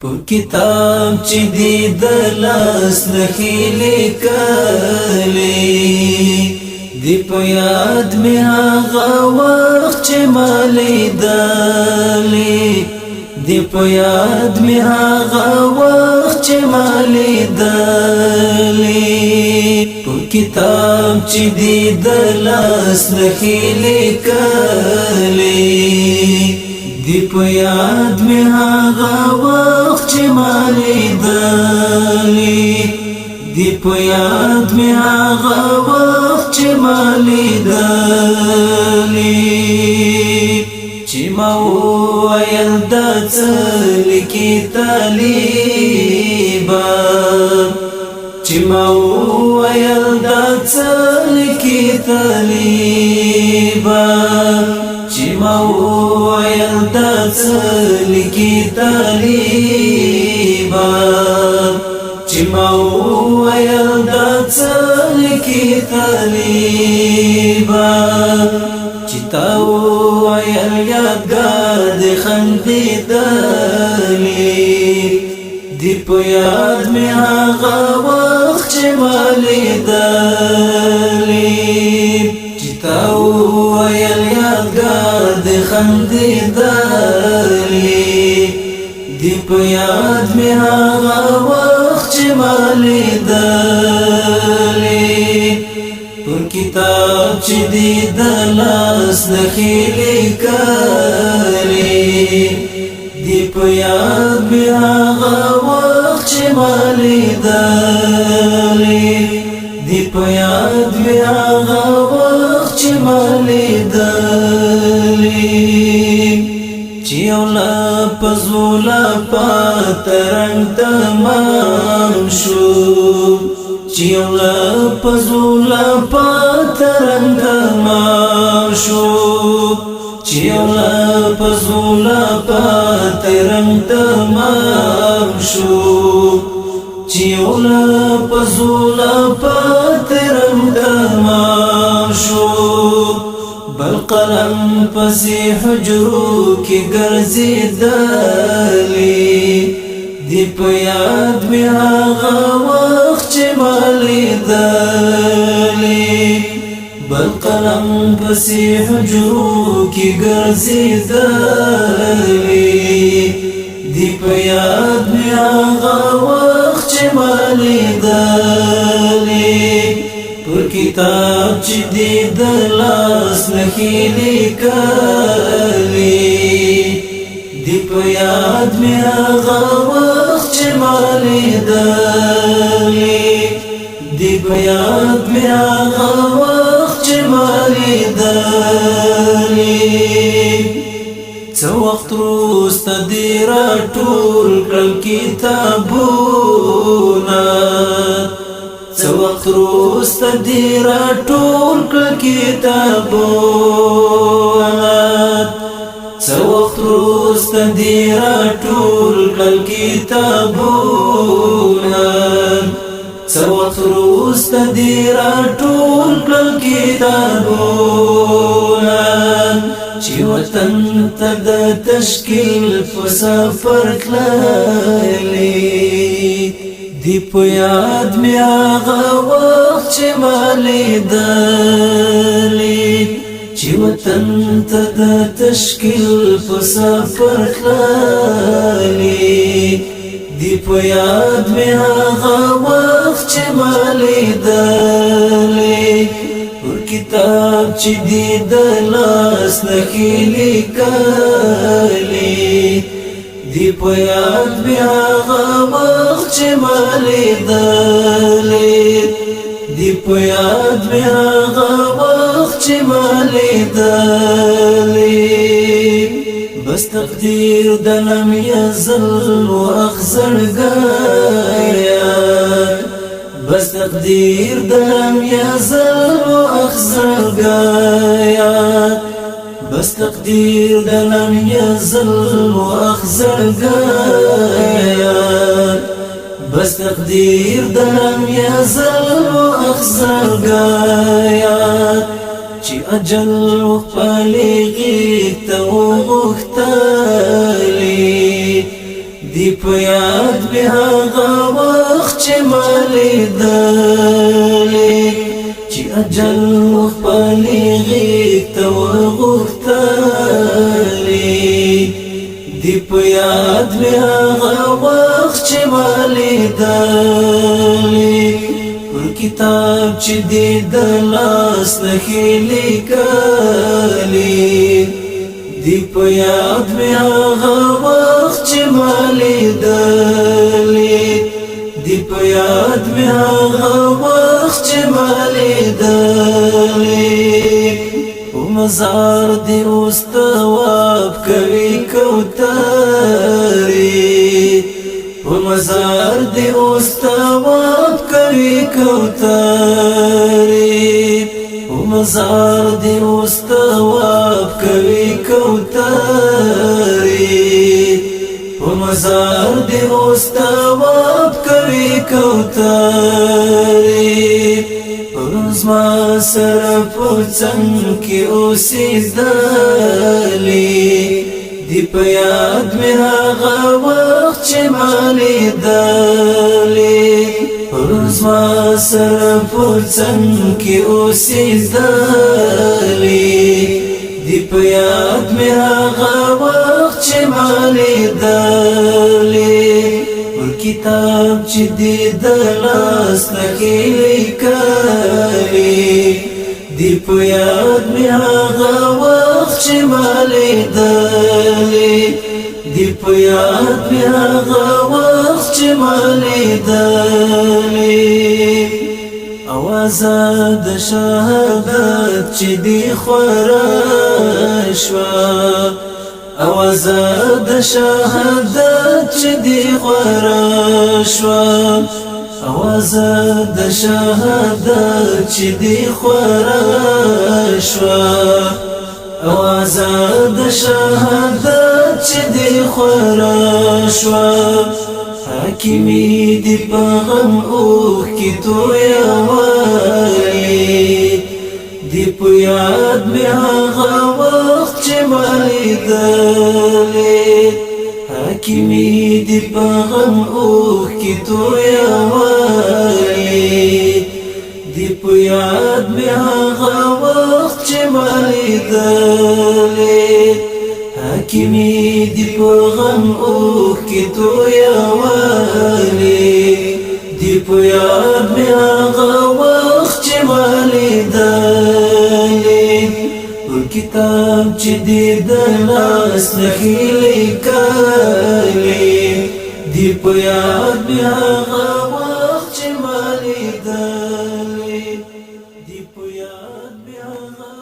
په کتاب چې دی د لاس نښې لیکلې دی په یاد مې هغه وخت چې ما لیدلې دی په یاد مې هغه وخت چې ما لیدلې په کتاب چې دی د لاس نښې لیکلې دی په یاد مې هغه وخت چې ما لیدلې دی په یاد مې هغه وخت چې ما لیدلې چې ما وویل دا څه لیکي طالبه چې ما وویل دا څه لیکي طالبه چې ما وویل دا څه لیکي طالبه چې ما وویل دا څه لیکي طالبه چې تا وویل یادګار دې خندېدلې دی په یاد مې هغه وخت چې ما لیدلې چې تا وویل یادګار دې خندېدلې دی په یاد مې هغه وخت چې ما لیدلې پر کتاب چې دی د لاس نښې لیکلې دی په یاد مې هغه وخت چې ما لیدلې دی په یاد مې هغه وخت چې ما لیدلې چې یو لفظ پاته رنګ تمام شو چې یو لفظ پاته رنګ تمام شو چې یو لفظ پاته رنګ تمام شو چې یو لفظ پاته رنګ تمام شو بل قلم پسې حجرو کې ګرځېدلې دی په یاد مې هغه وخت چې ما لیدلې بل قلم پسې حجرو کې ګرځېدلې دی په یاد مې هغه وخت چې ما لیدلې پر کتاب چې دی د لاس نښې لیکلې دی په یاد مې هغه وخت چې ما لیدلې دی په یاد مې هغه وخت چې ما لیدلې څه وخت وروسته دې راټول کړل کتابونه څه وخت وروسته دې راټول کړل کتابونه څه وخت وروسته دې راټول کړل کتابونه څه وخت وروسته دې راټول کړل کتابونه چې وطن ته د تشکیل په سفر تللې دی په یاد مې هغه وخت چې ما لیدلې چې وطن ته د تشکیل په سفر تللې دی په یاد مې هغه وخت چې ما لیدلې پر کتاب چې دی د لاس نښې لیکلې دی په یاد مې هغه وخت چې ما لیدلې دی په یاد مې هغه وخت چې ما لیدلې بس تقدیر د لم یزل واخزړګیا بس تقدیر د لم یزل واخزړګیا بس تقدیر د لم یزل واخزړګیا بس تقدیر د لم یزل واخزړګیا چې اجل وخپلېږي ته وغوښتلې دی په یاد مې هغه وخت چې ما لیدلې چې اجل خپلې غېږ ته وغوښتلې دی په یاد مې هغه وخت چې ما لیدلې پر کتاب چې دې د لاس نښې لیکلې دی په یاد مې هغه وخت چې ما لیدلې دی په یاد مې هغه وخت چې ما لیدلې په مزار دې اوس طواف کوي کوترې په مزار دې اوس طواف کوي کوترې په مزار دې اوس طواف کوي کوترې په مزار دې اوس طواف کوي کوترې زما سره په څنګ کې اوسېدلې دی په یاد مې هغه وخت چې ما لیدلې زما سره په څنګ کې اوسېدلې دی په یاد مې هغه وخت چې ما لیدلې پر کتاب چې دې د لاس نښې لیکلې دی په یاد مې هغه وخت چې ما لیدلې دی په یاد مې هغه وخت چې ما لیدلې اوازه د شهادت چې دې خوره شوه اوازه د شهادت چې دې خوره شوه اوازه د شهادت چې دې خوره شوه اوازه د شهادت چې دې خوره شوه حاکمي دې په غم اوښکې تویوي دی په یاد مې هغه وخت چې ما لیدلې حاکمي دې په غم اوښکې تویوي دی په یاد مې هغه وخت چې ما لیدلې حاکمي دې په غم اوښکې تویوي دی په یاد مې هغه وخت چې ما لیدلې پر کتاب چې دې د لاس نښې لیکلې دی په یاد مې هغه وخت چې ما لیدلې دی په یاد مې هغه